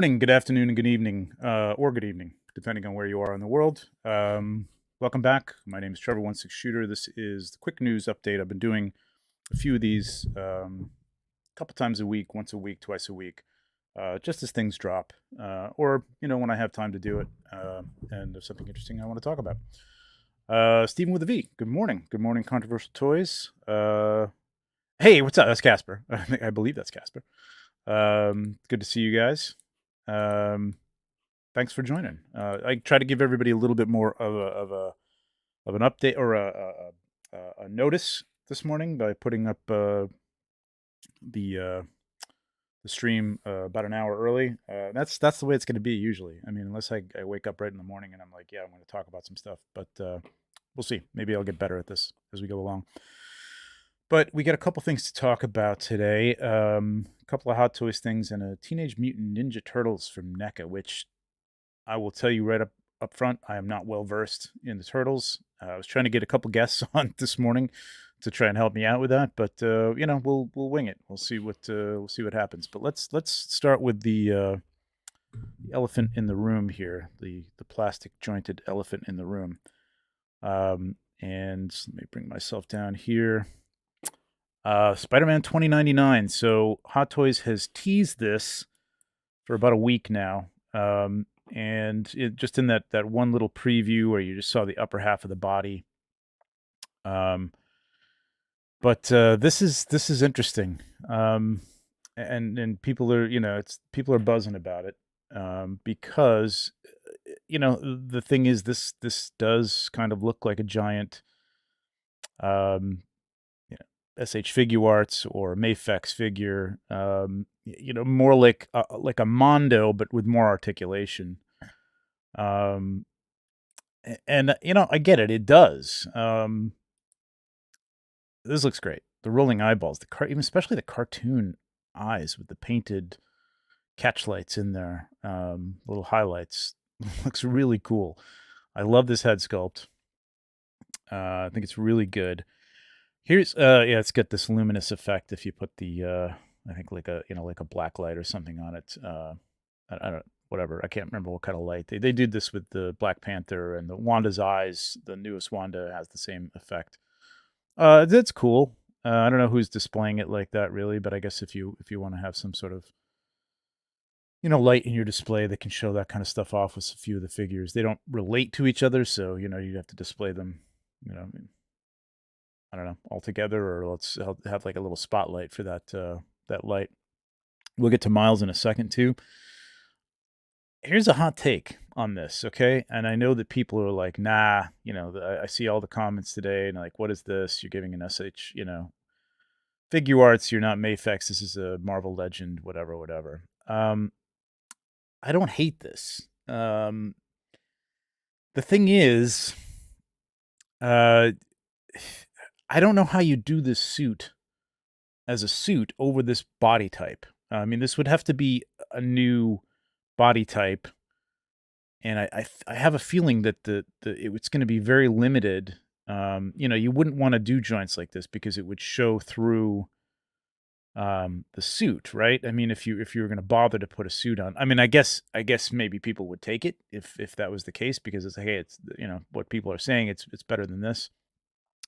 morning, good afternoon, and good evening, or good evening, depending on where you are in the world. Welcome back. My name is Trevor16Shooter. This is the quick news update. I've been doing a few of these a couple times a week, once a week, twice a week, just as things drop, or when I have time to do it, and there's something interesting I want to talk about. Stephen with a V. Good morning. Good morning, Controversial Toys. Hey, what's up? That's Casper. I believe that's Casper. Good to see you guys. Thanks for joining. I try to give everybody a little bit more of an update or a notice this morning by putting up the stream about an hour early. That's the way it's going to be usually. I mean, unless I wake up right in the morning and I'm like, yeah, I'm going to talk about some stuff. But we'll see. Maybe I'll get better at this as we go along. But we got a couple things to talk about today. A couple of Hot Toys things and a Teenage Mutant Ninja Turtles from NECA, which I will tell you right up front, I am not well versed in the Turtles. I was trying to get a couple guests on this morning to try and help me out with that, but we'll wing it. We'll see what happens. But let's start with the elephant in the room here, the plastic jointed elephant in the room. And let me bring myself down here. Spider-Man 2099. So Hot Toys has teased this for about a week now. And just in that one little preview where you just saw the upper half of the body. But this is interesting. And people are, people are buzzing about it. Because the thing is this does kind of look like a giant SH Figure Arts or Mafex figure, more like a Mondo, but with more articulation. And I get it. It does. This looks great. The rolling eyeballs, even especially the cartoon eyes with the painted catch lights in there, little highlights. Looks really cool. I love this head sculpt. I think it's really good. Here's it's got this luminous effect if you put the I think like a black light or something on it. I don't whatever. I can't remember what kind of light. They did this with the Black Panther and the Wanda's eyes. The newest Wanda has the same effect. That's cool. I don't know who's displaying it like that really, but I guess if you want to have some sort of light in your display that can show that kind of stuff off with a few of the figures. They don't relate to each other, so you'd have to display them, I don't know, all together, or let's have like a little spotlight for that light. We'll get to Miles in a second too. Here's a hot take on this, okay? And I know that people are like, nah, I see all the comments today and like, what is this? You're giving an SH, Figure Arts, you're not Mafex, this is a Marvel Legend, whatever. I don't hate this. The thing is, I don't know how you do this suit as a suit over this body type. I mean, this would have to be a new body type, and I have a feeling that it's going to be very limited. You wouldn't want to do joints like this because it would show through the suit, right? I mean, if you were going to bother to put a suit on, I mean, I guess maybe people would take it if that was the case, because it's like, hey, it's what people are saying, it's better than this.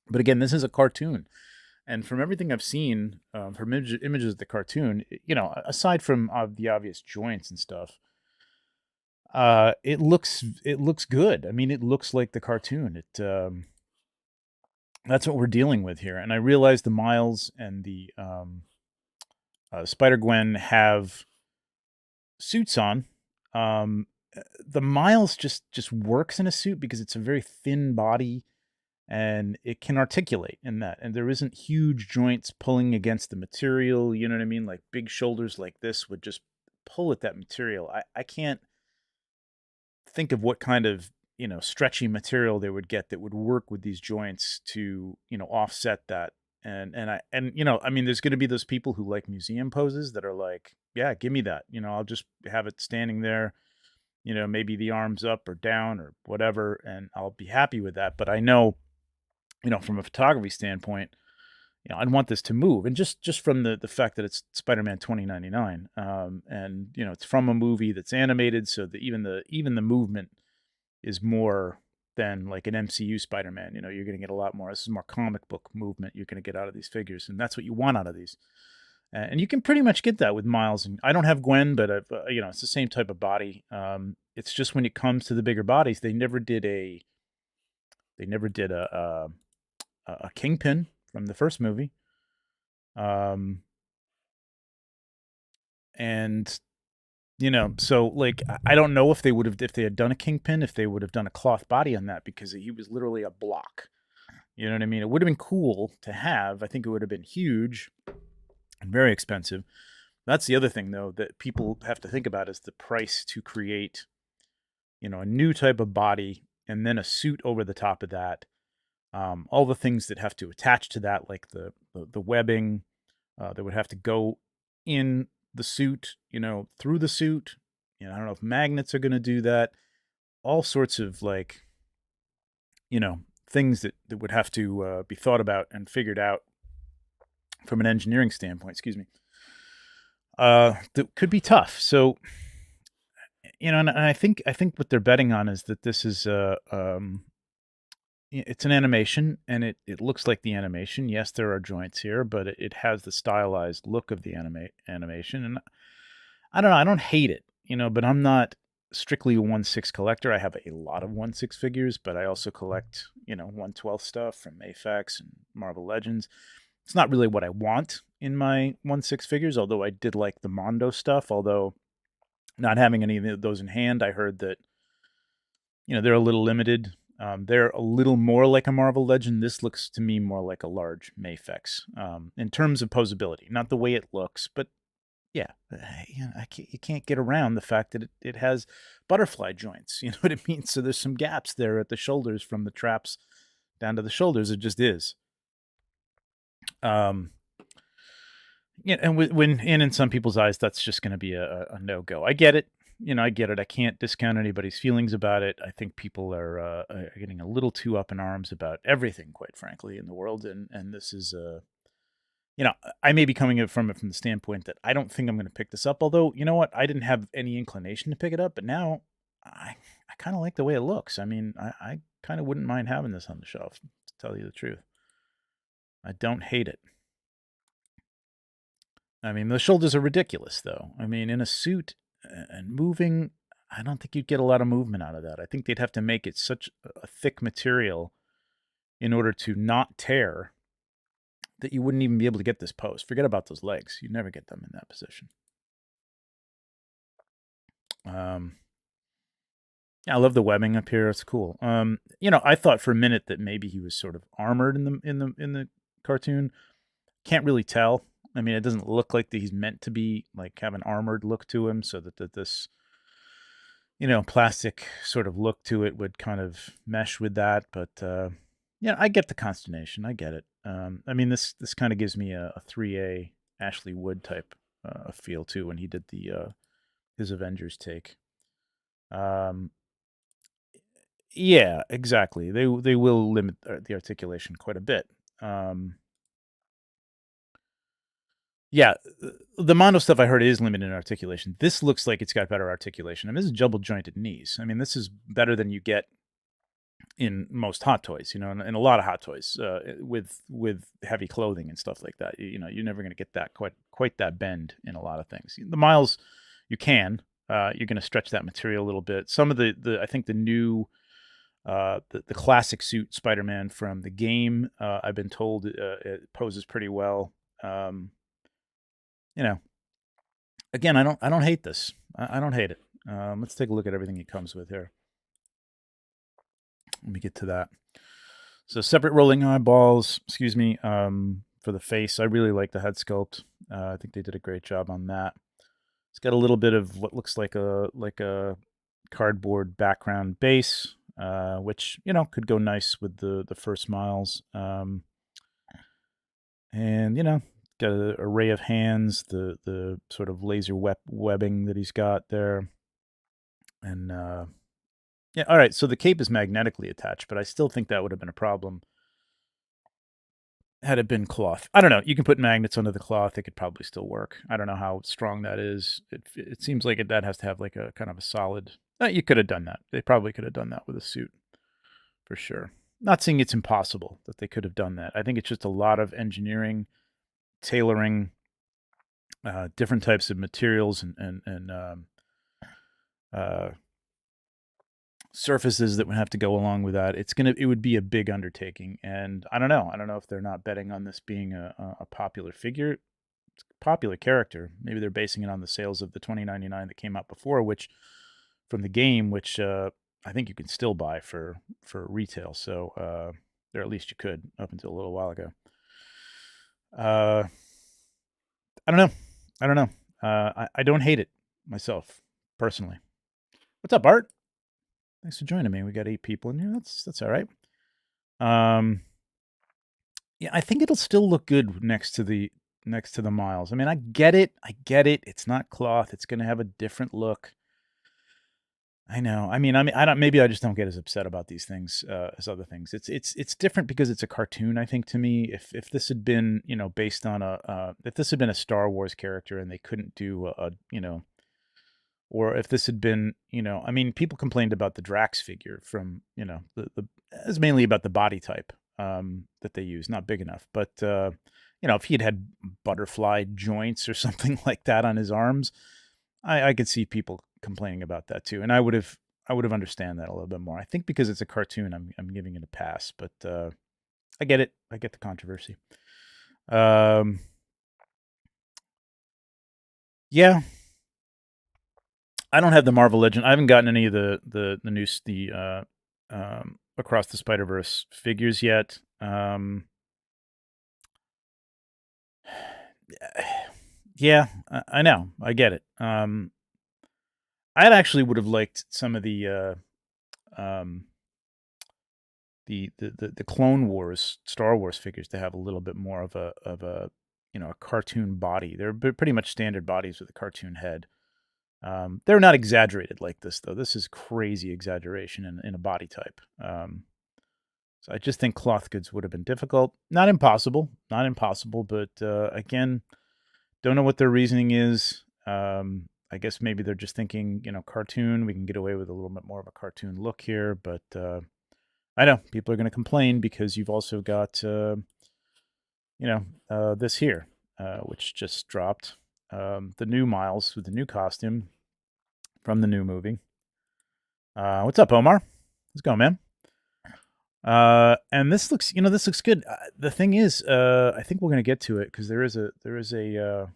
But again, this is a cartoon, and from everything I've seen from images of the cartoon, aside from the obvious joints and stuff, it looks good. I mean, it looks like the cartoon. That's what we're dealing with here, and I realize the Miles and the Spider-Gwen have suits on. The Miles just works in a suit because it's a very thin body and it can articulate in that. And there isn't huge joints pulling against the material. You know what I mean? Like big shoulders like this would just pull at that material. I can't think of what kind of, stretchy material they would get that would work with these joints to, offset that. And I mean, there's going to be those people who like museum poses that are like, yeah, give me that. I'll just have it standing there, maybe the arms up or down or whatever, and I'll be happy with that. But I know, from a photography standpoint, I'd want this to move, and just from the fact that it's Spider-Man 2099, and it's from a movie that's animated, so that even the movement is more than like an MCU Spider-Man. You're going to get a lot more. This is more comic book movement you're going to get out of these figures, and that's what you want out of these. And you can pretty much get that with Miles. And I don't have Gwen, but it's the same type of body. It's just when it comes to the bigger bodies, they never did a Kingpin from the first movie. And so like I don't know if they had done a Kingpin, if they would have done a cloth body on that, because he was literally a block. You know what I mean? It would have been cool to have. I think it would have been huge and very expensive. That's the other thing, though, that people have to think about, is the price to create, a new type of body and then a suit over the top of that. All the things that have to attach to that, like the webbing that would have to go in the suit, through the suit. I don't know if magnets are going to do that. All sorts of like, things that would have to be thought about and figured out from an engineering standpoint. Excuse me. That could be tough. So, and I think what they're betting on is that this is it's an animation, and it looks like the animation. Yes, there are joints here, but it has the stylized look of the animation, and I don't know. I don't hate it, but I'm not strictly a 1/6 collector. I have a lot of 1/6 figures, but I also collect 1/12 stuff from Aphex and Marvel Legends. It's not really what I want in my 1/6 figures, although I did like the Mondo stuff. Although not having any of those in hand, I heard that they're a little limited. They're a little more like a Marvel Legend. This looks to me more like a large Mafex in terms of posability, not the way it looks, but yeah, you can't get around the fact that it has butterfly joints. You know what I mean? So there's some gaps there at the shoulders from the traps down to the shoulders. It just is. And in some people's eyes, that's just going to be a no-go. I get it. I get it. I can't discount anybody's feelings about it. I think people are getting a little too up in arms about everything, quite frankly, in the world. And this is, I may be coming from it from the standpoint that I don't think I'm going to pick this up. Although, you know what? I didn't have any inclination to pick it up, but now I kind of like the way it looks. I mean, I kind of wouldn't mind having this on the shelf, to tell you the truth. I don't hate it. I mean, the shoulders are ridiculous, though. I mean, in a suit and moving, I don't think you'd get a lot of movement out of that. I think they'd have to make it such a thick material in order to not tear that you wouldn't even be able to get this pose. Forget about those legs. You'd never get them in that position. Yeah, I love the webbing up here. It's cool. I thought for a minute that maybe he was sort of armored in the cartoon. Can't really tell. I mean, it doesn't look like that he's meant to be like have an armored look to him, so that this plastic sort of look to it would kind of mesh with that. But I get the consternation. I get it. I mean, this kind of gives me a 3A Ashley Wood type feel too when he did the his Avengers take. Yeah, exactly. They will limit the articulation quite a bit. Yeah, the Mondo stuff I heard is limited in articulation. This looks like it's got better articulation. I mean, this is double jointed knees. I mean, this is better than you get in most Hot Toys, and a lot of Hot Toys with heavy clothing and stuff like that. You're never going to get that quite that bend in a lot of things. The Miles, you can. You're going to stretch that material a little bit. Some of the I think the new the classic suit Spider-Man from the game, I've been told it poses pretty well. Again, I don't hate this. I don't hate it. Let's take a look at everything it comes with here. Let me get to that. So separate rolling eyeballs, excuse me, for the face. I really like the head sculpt. I think they did a great job on that. It's got a little bit of what looks like a cardboard background base, which could go nice with the first Miles. And got an array of hands, the sort of laser webbing that he's got there, and yeah. All right, so the cape is magnetically attached, but I still think that would have been a problem had it been cloth. I don't know. You can put magnets under the cloth. It could probably still work. I don't know how strong that is. It seems like that has to have like a kind of a solid. You could have done that. They probably could have done that with a suit for sure. Not saying it's impossible that they could have done that. I think it's just a lot of engineering, tailoring, different types of materials and uh, surfaces that would have to go along with that. It would be a big undertaking, and I don't know. I don't know if they're not betting on this being a popular figure, popular character. Maybe they're basing it on the sales of the 2099 that came out before, which from the game, which I think you can still buy for retail. So, or at least you could up until a little while ago. I don't know. I don't know. I don't hate it myself personally. What's up, Art? Thanks for joining me. We got 8 people in here. That's all right. Yeah, I think it'll still look good next to the miles. I mean, I get it. It's not cloth. It's going to have a different look. I know. I mean, I don't. Maybe I just don't get as upset about these things as other things. It's different because it's a cartoon. I think to me, if this had been based on if this had been a Star Wars character and they couldn't do or if this had been I mean, people complained about the Drax figure from the it's mainly about the body type that they use, not big enough. But if he had butterfly joints or something like that on his arms, I could see people complaining about that too, and I would have understand that a little bit more. I think because it's a cartoon, I'm giving it a pass, but I get it. I get the controversy. Yeah, I don't have the Marvel Legend. I haven't gotten any of the new Across the Spider-Verse figures yet. Yeah, I know. I get it. I actually would have liked some of the Clone Wars Star Wars figures to have a little bit more of a a cartoon body. They're pretty much standard bodies with a cartoon head. They're not exaggerated like this though. This is crazy exaggeration in a body type. So I just think cloth goods would have been difficult. Not impossible, but again, don't know what their reasoning is. I guess maybe they're just thinking, cartoon. We can get away with a little bit more of a cartoon look here, but I know people are going to complain because you've also got, this here, which just dropped. The new Miles with the new costume from the new movie. What's up, Omar? How's it going, man? And this looks, this looks good. The thing is, I think we're going to get to it because there is a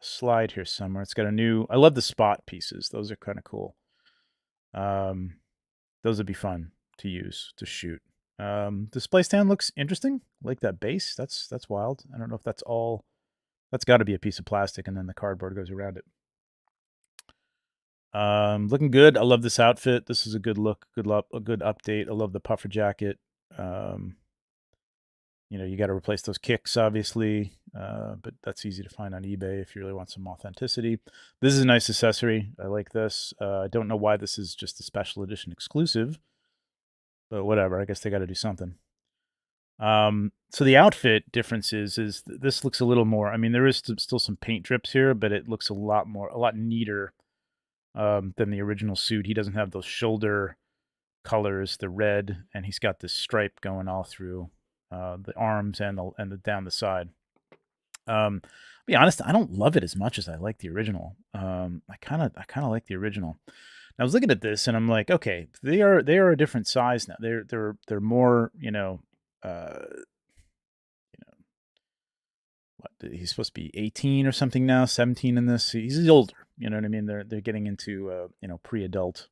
slide here somewhere. It's got a new. I love the spot pieces. Those are kind of cool. Those would be fun to use to shoot. Display stand looks interesting. I like that base. That's wild. I don't know if that's all. That's got to be a piece of plastic, and then the cardboard goes around it. Looking good. I love this outfit. This is a good look. A good update. I love the puffer jacket. You got to replace those kicks, obviously, but that's easy to find on eBay if you really want some authenticity. This is a nice accessory. I like this. I don't know why this is just a special edition exclusive, but whatever. I guess they got to do something. So the outfit difference is this looks a little more. I mean, there is still some paint drips here, but it looks a lot neater than the original suit. He doesn't have those shoulder colors, the red, and he's got this stripe going all through the arms and the down the side. Be honest, I don't love it as much as I like the original. I kind of like the original. I was looking at this and I'm like, okay, they are a different size now. They're more, what, he's supposed to be 18 or something now, 17 in this. He's older. You know what I mean? They're getting into pre-adult.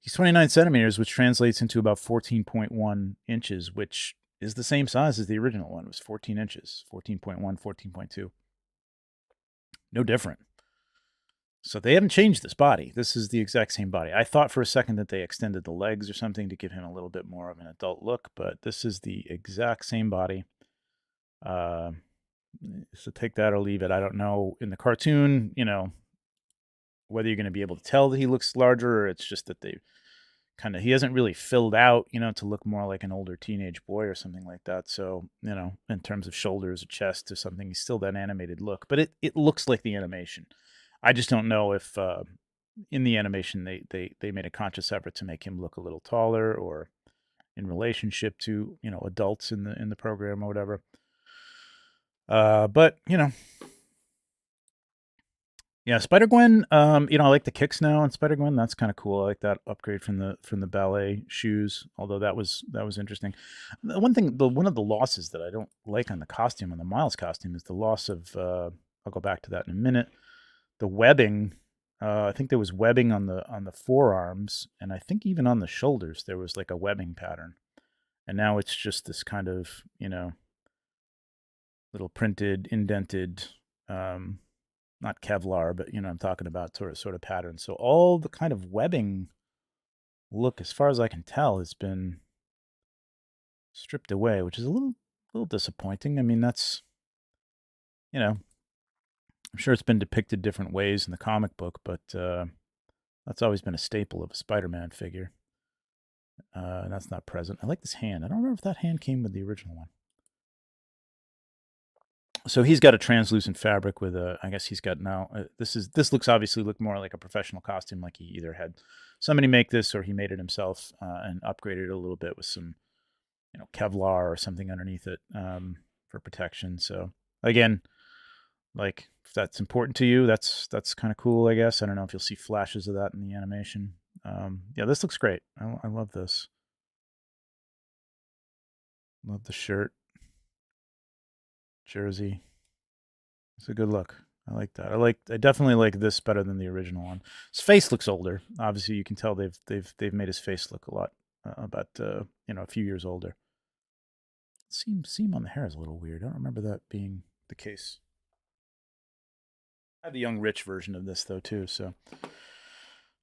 He's 29 centimeters, which translates into about 14.1 inches, which is the same size as the original one. It was 14 inches, 14.1, 14.2. No different. So they haven't changed this body. This is the exact same body. I thought for a second that they extended the legs or something to give him a little bit more of an adult look, but this is the exact same body. So take that or leave it. I don't know. In the cartoon, whether you're going to be able to tell that he looks larger or it's just that they kind of, he hasn't really filled out, to look more like an older teenage boy or something like that. So, in terms of shoulders or chest or something, he's still that animated look, but it looks like the animation. I just don't know if in the animation they made a conscious effort to make him look a little taller, or in relationship to adults in the program or whatever. But yeah, Spider Gwen. I like the kicks now on Spider Gwen. That's kind of cool. I like that upgrade from the ballet shoes. Although that was interesting. One of the losses that I don't like on the costume, on the Miles costume, is the loss of. I'll go back to that in a minute. The webbing. I think there was webbing on the forearms, and I think even on the shoulders there was like a webbing pattern. And now it's just this kind of little printed, indented. Not Kevlar, but I'm talking about sort of pattern. So all the kind of webbing look, as far as I can tell, has been stripped away, which is a little disappointing. I mean, that's I'm sure it's been depicted different ways in the comic book, but that's always been a staple of a Spider-Man figure. And that's not present. I like this hand. I don't remember if that hand came with the original one. So he's got a translucent fabric with a. I guess he's got now. This looks obviously more like a professional costume, like he either had somebody make this or he made it himself and upgraded it a little bit with some, Kevlar or something underneath it for protection. So again, like if that's important to you, that's kind of cool. I guess I don't know if you'll see flashes of that in the animation. Yeah, this looks great. I love this. Love the shirt. Jersey. It's a good look. I like that. I definitely like this better than the original one. His face looks older. Obviously, you can tell they've made his face look a lot about a few years older. Seam on the hair is a little weird. I don't remember that being the case. I have the young rich version of this though too. So,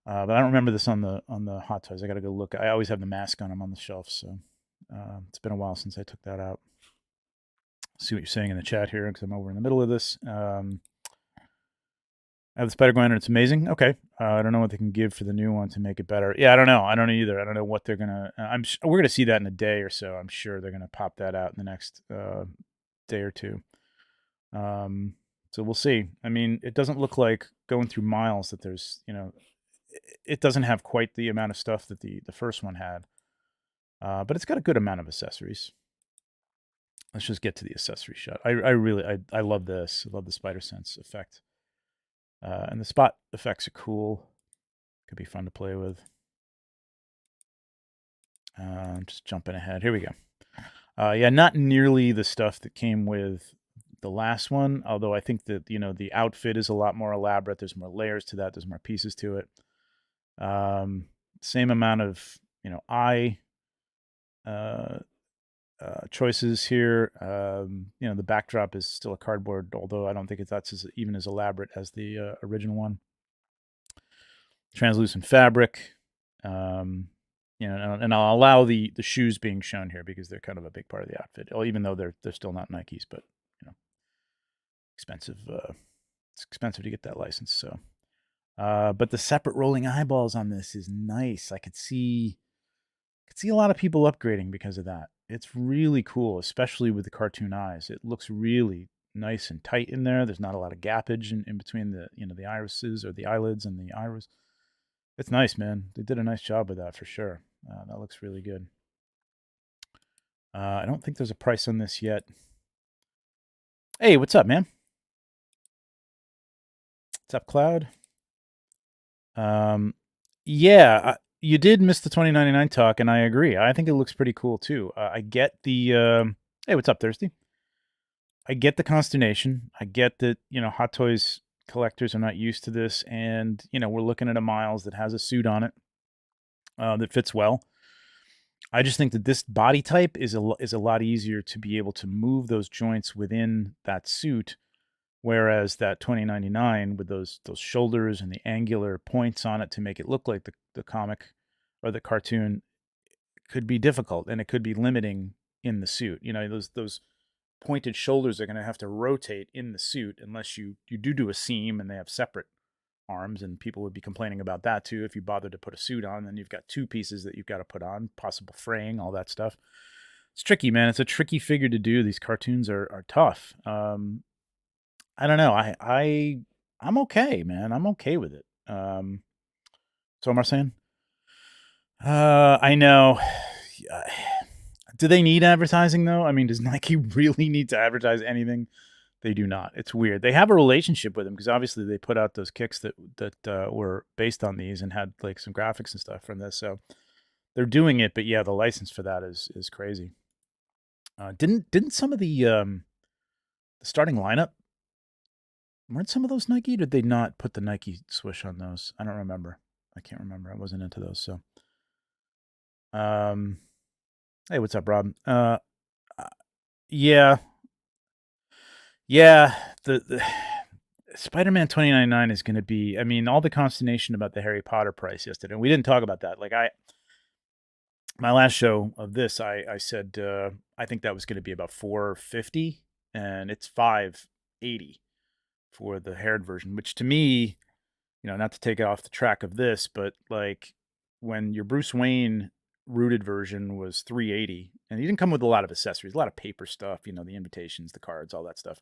but I don't remember this on the Hot Toys. I got to go look. I always have the mask on them on the shelf. So it's been a while since I took that out. See what you're saying in the chat here because I'm over in the middle of this. I have the Spider Gwen and it's amazing. Okay, I don't know what they can give for the new one to make it better. Yeah, I don't know. I don't know either. I don't know what they're gonna. We're gonna see that in a day or so. I'm sure they're gonna pop that out in the next day or two. So we'll see. I mean, it doesn't look like going through Miles that there's it doesn't have quite the amount of stuff that the first one had, but it's got a good amount of accessories. Let's just get to the accessory shot. I really love this. I love the Spider Sense effect. And the spot effects are cool. Could be fun to play with. Just jumping ahead. Here we go. Yeah, not nearly the stuff that came with the last one, although I think that, the outfit is a lot more elaborate. There's more layers to that. There's more pieces to it. Same amount of, eye choices here. The backdrop is still a cardboard, although I don't think that's even as elaborate as the original one. Translucent fabric. And I'll allow the shoes being shown here because they're kind of a big part of the outfit. Even though they're still not Nikes, but expensive. It's expensive to get that license. So, but the separate rolling eyeballs on this is nice. I could see a lot of people upgrading because of that. It's really cool, especially with the cartoon eyes. It looks really nice and tight in there. There's not a lot of gappage in between the the irises or the eyelids and the iris. It's nice, man. They did a nice job with that for sure. That looks really good. I don't think there's a price on this yet. Hey, what's up, man? What's up, Cloud? Yeah, you did miss the 2099 talk, and I agree. I think it looks pretty cool too. I get the hey, what's up, Thirsty? I get the consternation. I get that Hot Toys collectors are not used to this, and we're looking at a Miles that has a suit on it that fits well. I just think that this body type is a lot easier to be able to move those joints within that suit, whereas that 2099 with those shoulders and the angular points on it to make it look like the comic or the cartoon could be difficult, and it could be limiting in the suit. Those pointed shoulders are going to have to rotate in the suit unless you do a seam and they have separate arms, and people would be complaining about that too. If you bothered to put a suit on, then you've got two pieces that you've got to put on, possible fraying, all that stuff. It's tricky, man. It's a tricky figure to do. These cartoons are tough. I don't know. I'm okay, man. I'm okay with it. So am I saying? I know. Do they need advertising though? I mean, does Nike really need to advertise anything? They do not. It's weird. They have a relationship with them because obviously they put out those kicks that were based on these and had like some graphics and stuff from this. So they're doing it, but yeah, the license for that is crazy. Didn't some of the starting lineup, weren't some of those Nike? Or did they not put the Nike swoosh on those? I don't remember. I can't remember. I wasn't into those. So, hey, what's up, Rob? Yeah, yeah. The Spider-Man 2099 is going to be. I mean, all the consternation about the Harry Potter price yesterday. And we didn't talk about that. Like my last show of this, I said I think that was going to be about $450, and it's $580 for the haired version, which to me, not to take it off the track of this, but like when your Bruce Wayne rooted version was $380, and he didn't come with a lot of accessories, a lot of paper stuff, the invitations, the cards, all that stuff.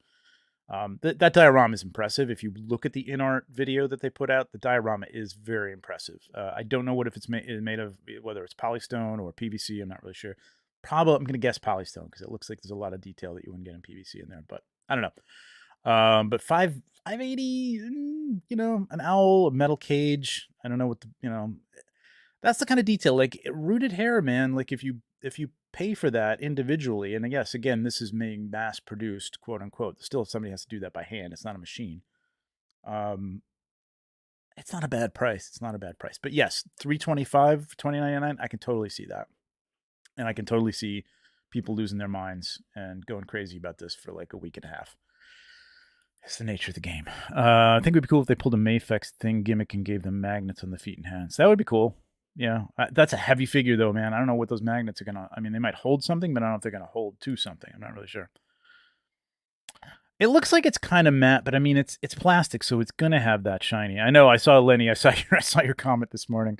That diorama is impressive. If you look at the in-art video that they put out, the diorama is very impressive. I don't know what if it's made of, whether it's polystone or PVC. I'm not really sure. Probably, I'm going to guess polystone because it looks like there's a lot of detail that you wouldn't get in PVC in there, but I don't know. But 580, an owl, a metal cage. I don't know what that's the kind of detail, like rooted hair, man. Like if you pay for that individually, and yes, again, this is being mass produced, quote unquote. Still, somebody has to do that by hand. It's not a machine. It's not a bad price. It's not a bad price. But yes, $325, $2,999. I can totally see that, and I can totally see people losing their minds and going crazy about this for like a week and a half. It's the nature of the game. I think it would be cool if they pulled a Mafex thing gimmick and gave them magnets on the feet and hands. That would be cool. Yeah, that's a heavy figure though, man. I don't know what those magnets are gonna. I mean, they might hold something, but I don't know if they're gonna hold to something. I'm not really sure. It looks like it's kind of matte, but I mean, it's plastic, so it's gonna have that shiny. I know. I saw Lenny. I saw your comment this morning,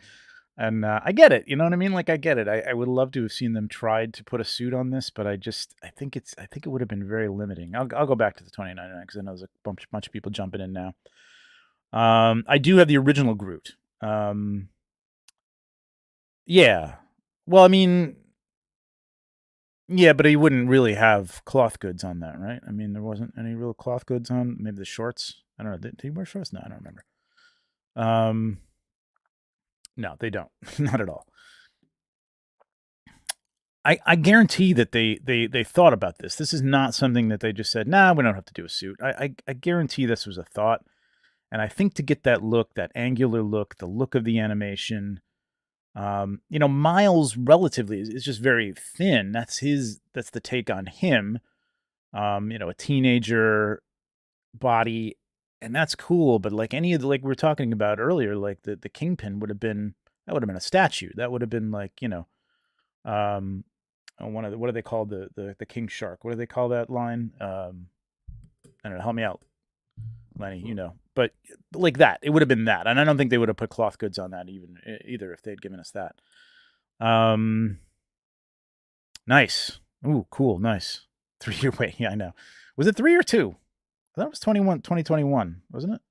and I get it. You know what I mean? Like I get it. I would love to have seen them tried to put a suit on this, but I think it would have been very limiting. I'll go back to the 2099 because I know there's a bunch of people jumping in now. I do have the original Groot. Yeah. Well, I mean, yeah, but he wouldn't really have cloth goods on that, right? I mean, there wasn't any real cloth goods on. Maybe the shorts. I don't know. Did he wear shorts? No, I don't remember. No, they don't. Not at all. I guarantee that they thought about this. This is not something that they just said, nah, we don't have to do a suit. I guarantee this was a thought. And I think to get that look, that angular look, the look of the animation, Miles relatively is just very thin. That's the take on him. A teenager body, and that's cool. But like any of the, like we were talking about earlier, like the Kingpin would have been a statue. That would have been like, one of the, what do they call the king shark? What do they call that line? I don't know. Help me out, Lenny. But like that, it would have been that, and I don't think they would have put cloth goods on that either if they'd given us that. Nice. Ooh, cool. Nice. 3-year wait. Yeah, I know. Was it 3 or 2? That was 2021, wasn't it?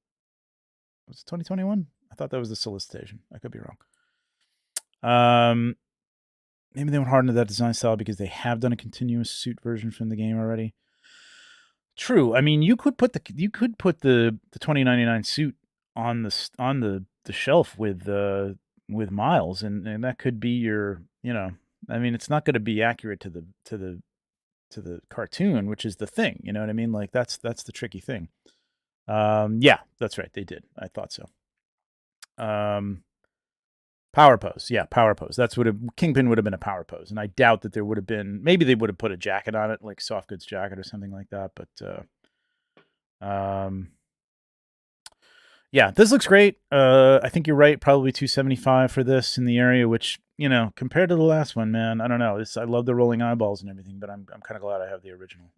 Was it 2021? I thought that was the solicitation. I could be wrong. Maybe they went hard into that design style because they have done a continuous suit version from the game already. True. I mean, you could put the 2099 suit on the shelf with Miles, and that could be your, I mean, it's not going to be accurate to the cartoon, which is the thing. You know what I mean? Like that's the tricky thing. Yeah, that's right. They did. I thought so. Power pose. Yeah, power pose. That's what Kingpin would have been, a power pose. And I doubt that there would have been, maybe they would have put a jacket on it, like soft goods jacket or something like that. But yeah, this looks great. I think you're right. Probably 275 for this in the area, which, compared to the last one, man, I don't know. I love the rolling eyeballs and everything, but I'm kind of glad I have the original.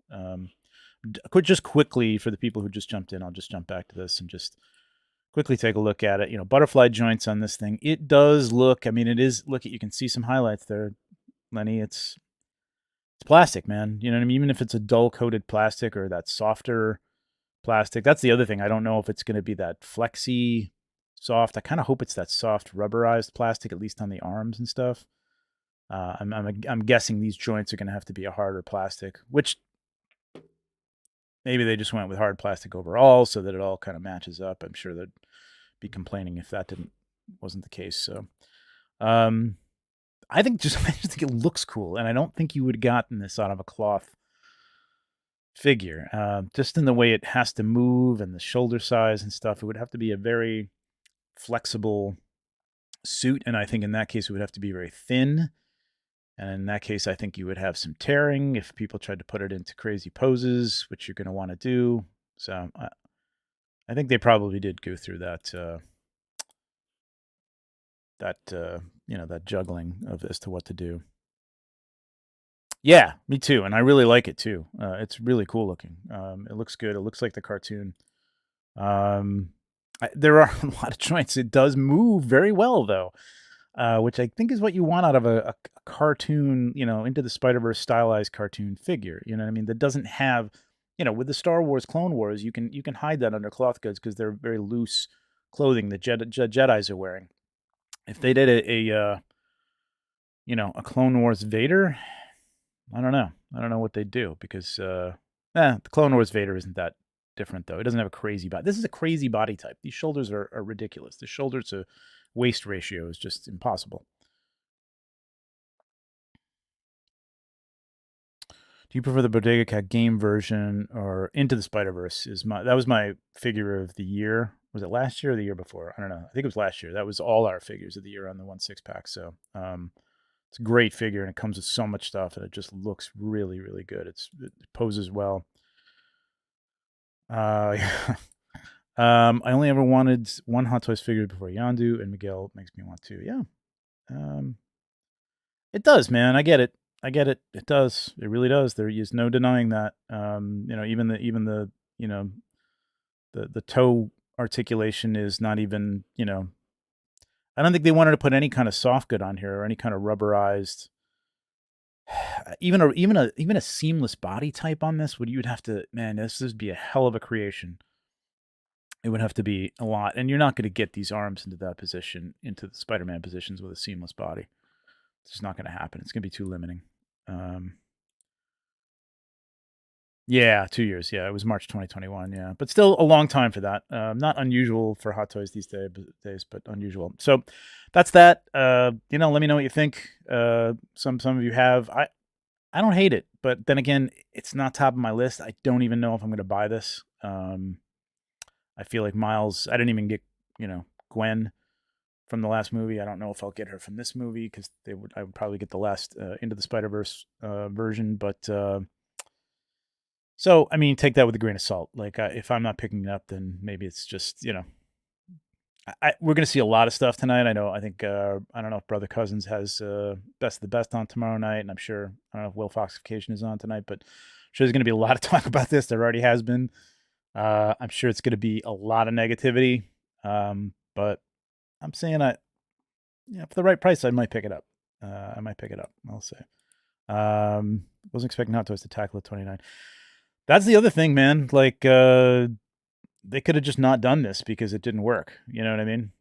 Just quickly for the people who just jumped in, I'll just jump back to this and just quickly take a look at it. Butterfly joints on this thing. It does look. I mean, it is. Look, you can see some highlights there, Lenny. It's plastic, man. You know what I mean? Even if it's a dull coated plastic or that softer plastic. That's the other thing. I don't know if it's going to be that flexy soft. I kind of hope it's that soft rubberized plastic, at least on the arms and stuff. I'm guessing these joints are going to have to be a harder plastic, which maybe they just went with hard plastic overall so that it all kind of matches up. I'm sure they'd be complaining if that wasn't the case. So, I just think it looks cool, and I don't think you would have gotten this out of a cloth figure. Just in the way it has to move and the shoulder size and stuff, it would have to be a very flexible suit, and I think in that case it would have to be very thin. And in that case, I think you would have some tearing if people tried to put it into crazy poses, which you're going to want to do. So I think they probably did go through that that juggling as to what to do. Yeah, me too, and I really like it too. It's really cool looking. It looks good. It looks like the cartoon. There are a lot of joints. It does move very well though. Which I think is what you want out of a cartoon, Into the Spider-Verse stylized cartoon figure. You know what I mean? That doesn't have, with the Star Wars Clone Wars, you can hide that under cloth goods because they're very loose clothing that Jedis are wearing. If they did a Clone Wars Vader, I don't know. I don't know what they'd do because the Clone Wars Vader isn't that different though. It doesn't have a crazy body. This is a crazy body type. These shoulders are ridiculous. The shoulder to waist ratio is just impossible. Do you prefer the Bodega Cat game version or Into the Spider-Verse? That was my figure of the year. Was it last year or the year before? I don't know. I think it was last year. That was all our figures of the year on the 1/6 pack. So it's a great figure and it comes with so much stuff and it just looks really, really good. It poses well. I only ever wanted one Hot Toys figure before Yandu, and Miguel makes me want to. Yeah. It does, man. I get it. It does. It really does. There is no denying that. Even the the toe articulation is not even, I don't think they wanted to put any kind of soft good on here or any kind of rubberized even a seamless body type on this. You'd have to, man, this would be a hell of a creation. It would have to be a lot, and you're not going to get these arms into that position, into the Spider-Man positions with a seamless body. It's just not going to happen. It's going to be too limiting. Yeah, 2 years. Yeah, it was March 2021. Yeah, but still a long time for that. Not unusual for Hot Toys these days, but unusual. So that's that. Let me know what you think. Some of you have. I don't hate it, but then again, it's not top of my list. I don't even know if I'm going to buy this. I feel like Miles. I didn't even get Gwen from the last movie. I don't know if I'll get her from this movie because I would probably get the last Into the Spider-Verse version, but. So, I mean, take that with a grain of salt. Like, if I'm not picking it up, then maybe it's just, we're going to see a lot of stuff tonight. I think, I don't know if Brother Cousins has Best of the Best on tomorrow night, and I'm sure, I don't know if Will Foxification is on tonight, but I'm sure there's going to be a lot of talk about this. There already has been. I'm sure it's going to be a lot of negativity, but I'm saying for the right price, I might pick it up. I'll say. Wasn't expecting Hot Toys to tackle at 29. That's the other thing, man. Like, they could have just not done this because it didn't work. You know what I mean?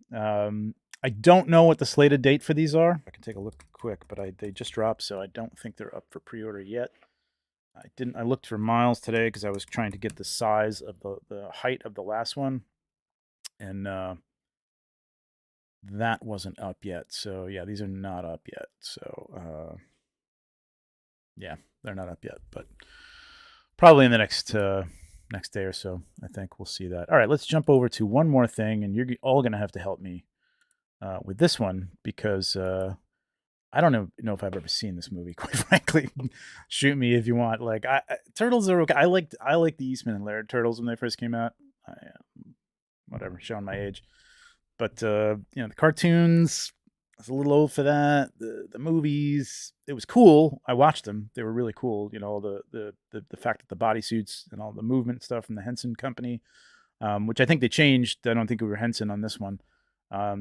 I don't know what the slated date for these are. I can take a look quick, but they just dropped, so I don't think they're up for pre-order yet. I looked for Miles today because I was trying to get the size of the height of the last one, and that wasn't up yet. So yeah, these are not up yet. So yeah, they're not up yet, but probably in the next day or so, I think we'll see that. All right, let's jump over to one more thing, and you're all going to have to help me with this one because I don't know if I've ever seen this movie. Quite frankly, shoot me if you want. Like, Turtles are okay. I liked the Eastman and Laird Turtles when they first came out. Whatever, showing my age. But the cartoons, I was a little old for that. The movies, it was cool. I watched them. They were really cool. The fact that the bodysuits and all the movement stuff from the Henson Company which I think they changed. I don't think we were Henson on this one. I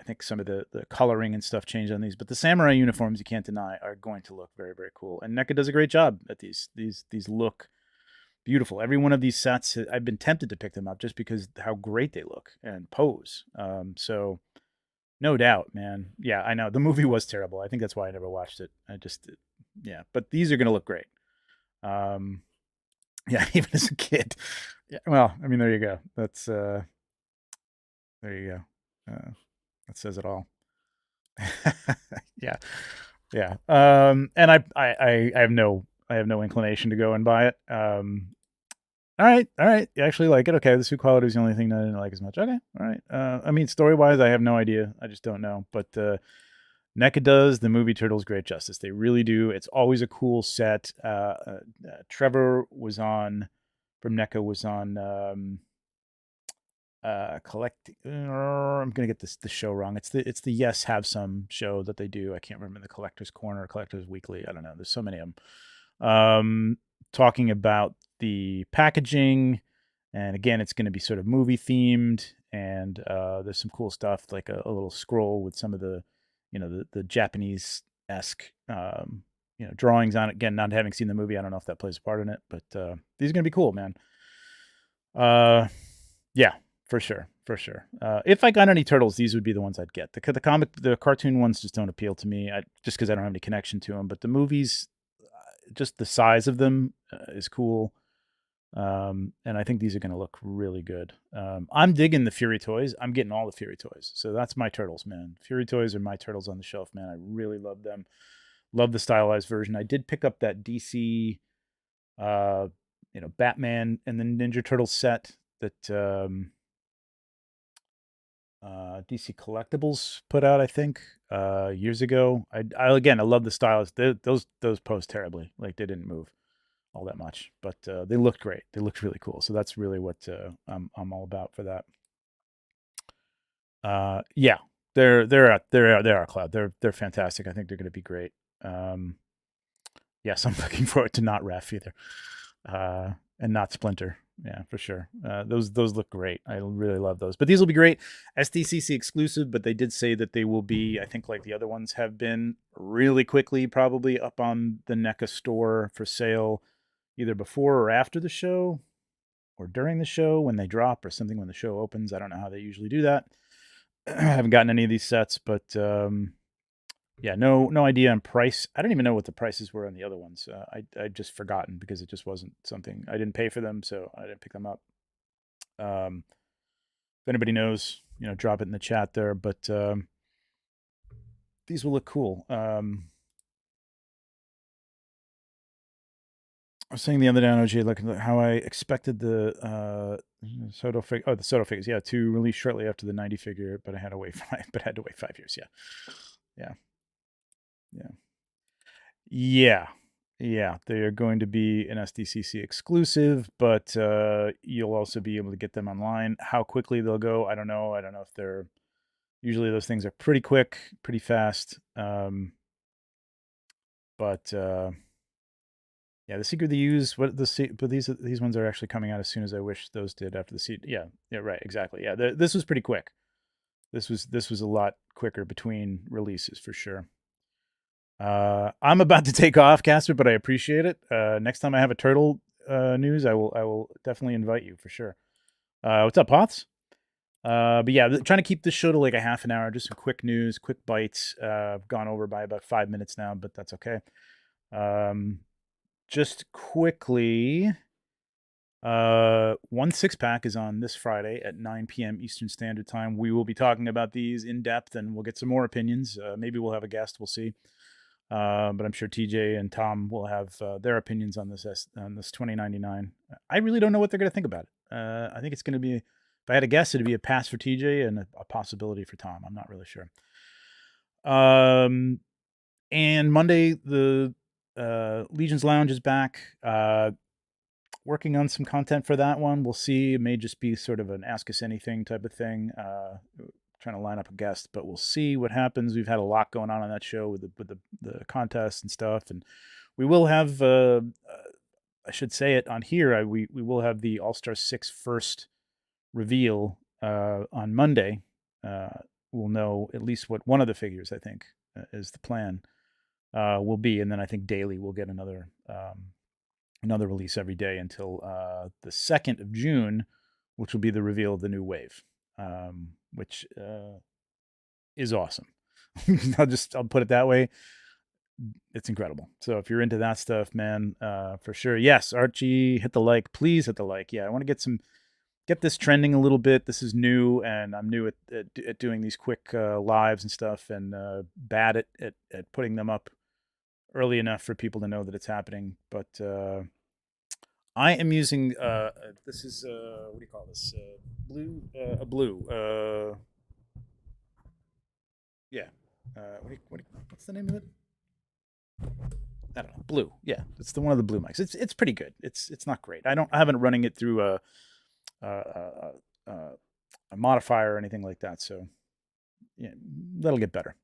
think some of the coloring and stuff changed on these, but the samurai uniforms you can't deny are going to look very, very cool. And NECA does a great job at these. These look beautiful. Every one of these sets, I've been tempted to pick them up just because how great they look and pose. So no doubt, man. Yeah, I know the movie was terrible. I think that's why I never watched it. Yeah, but these are gonna look great. Um, yeah, even as a kid. Yeah, well, I mean, there you go. There you go. That says it all. Yeah, yeah. And I have no inclination to go and buy it. All right. You actually like it. Okay, the suit quality is the only thing that I didn't like as much. Okay, all right. I mean, story wise, I have no idea. I just don't know. But NECA does the movie Turtles great justice. They really do. It's always a cool set. Trevor was on from NECA was on collect. I'm gonna get the show wrong. It's the Yes Have Some show that they do. I can't remember the Collector's Corner, Collector's Weekly. I don't know. There's so many of them. Talking about the packaging, and again, it's going to be sort of movie themed, and there's some cool stuff like a little scroll with some of the Japanese esque drawings on it. Again, not having seen the movie, I don't know if that plays a part in it, but these are going to be cool, man. Yeah, for sure, for sure. If I got any turtles, these would be the ones I'd get. The cartoon ones just don't appeal to me, just because I don't have any connection to them. But the movies, just the size of them is cool. And I think these are going to look really good. I'm digging the Fury toys. I'm getting all the Fury toys. So that's my turtles, man. Fury toys are my turtles on the shelf, man. I really love them. Love the stylized version. I did pick up that DC, Batman and the Ninja Turtles set that DC Collectibles put out, I think, years ago. I love the stylized. Those pose terribly. Like they didn't move all that much, but they looked great. They looked really cool. So that's really what I'm all about for that. Yeah, they're cloud. They're fantastic. I think they're going to be great. Yes, I'm looking forward to not Ref either, and not Splinter. Yeah, for sure. Those look great. I really love those. But these will be great. SDCC exclusive, but they did say that they will be, I think, like the other ones have been, really quickly, probably up on the NECA store for sale, either before or after the show, or during the show when they drop, or something when the show opens. I don't know how they usually do that. I haven't gotten any of these sets, but yeah, no idea on price. I don't even know what the prices were on the other ones. I'd just forgotten because it just wasn't something I didn't pay for them, so I didn't pick them up. If anybody knows, drop it in the chat there. But these will look cool. I was saying the other day on OG, like how I expected the Soto figure, the Soto figures, yeah, to release shortly after the 90 figure, but I had to wait 5 years. Yeah, yeah, yeah, yeah, yeah. They are going to be an SDCC exclusive, but you'll also be able to get them online. How quickly they'll go, I don't know. I don't know if they're. Usually those things are pretty quick, pretty fast. But yeah, the Secret of the Use. But these ones are actually coming out as soon as I wish those did after the seed. Yeah, right, exactly. Yeah, this was pretty quick. This was a lot quicker between releases for sure. I'm about to take off, Casper, but I appreciate it. Next time I have a turtle news, I will definitely invite you for sure. What's up, Poths? But yeah, trying to keep this show to like a half an hour, just some quick news, quick bites. I've gone over by about 5 minutes now, but that's okay. Just quickly, 1 6-pack is on this Friday at 9 p.m. Eastern Standard Time. We will be talking about these in depth, and we'll get some more opinions. Maybe we'll have a guest. We'll see. But I'm sure TJ and Tom will have their opinions on this 2099. I really don't know what they're going to think about it. I think it's going to be, if I had a guess, it'd be a pass for TJ and a possibility for Tom. I'm not really sure. And Monday, the Legion's Lounge is back. Working on some content for that one. We'll see. It may just be sort of an ask us anything type of thing. Trying to line up a guest, but we'll see what happens. We've had a lot going on that show with the contests and stuff, and we will have. I should say it on here. We will have the All Star 6 first reveal on Monday, we'll know at least what one of the figures, I think, is the plan, will be. And then I think daily we'll get another release every day until the 2nd of June, which will be the reveal of the new wave, which is awesome. I'll put it that way. It's incredible. So if you're into that stuff, man, for sure. Yes, Archie, hit the like. Please hit the like. Yeah, I want to get this trending a little bit. This is new, and I'm new at doing these quick lives and stuff, and bad at putting them up early enough for people to know that it's happening. But I am using this is what do you call this? Blue. Yeah. What's the name of it? I don't know. Blue. Yeah, it's the one of the blue mics. It's pretty good. It's not great. I haven't running it through a modifier or anything like that. So yeah, that'll get better.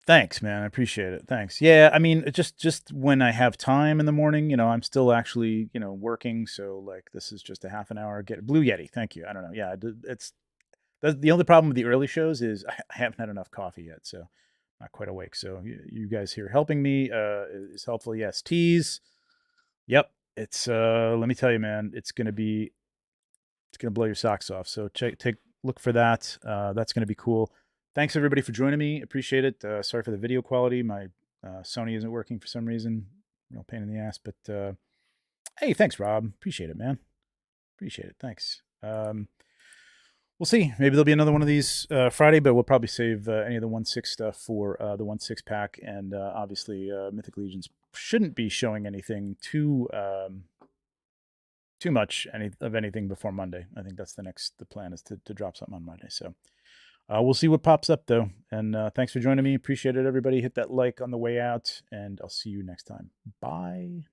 Thanks, man. I appreciate it. Thanks. Yeah, I mean, just when I have time in the morning, I'm still actually, working. So like, this is just a half an hour. Get Blue Yeti. Thank you. I don't know. Yeah, it's the only problem with the early shows is I haven't had enough coffee yet, so not quite awake. So you guys here helping me is helpful. Yes, tease. Yep. It's let me tell you, man, it's gonna blow your socks off. So look for that. That's gonna be cool. Thanks everybody for joining me. Appreciate it. Sorry for the video quality. My Sony isn't working for some reason. Real pain in the ass. But hey, thanks, Rob. Appreciate it, man. Appreciate it. Thanks. We'll see. Maybe there'll be another one of these Friday, but we'll probably save any of the 1/6 stuff for the 1/6 pack. And obviously, Mythic Legions shouldn't be showing anything too much of anything before Monday. I think that's the plan is to drop something on Monday. So we'll see what pops up though. And thanks for joining me. Appreciate it, everybody. Hit that like on the way out, and I'll see you next time. Bye.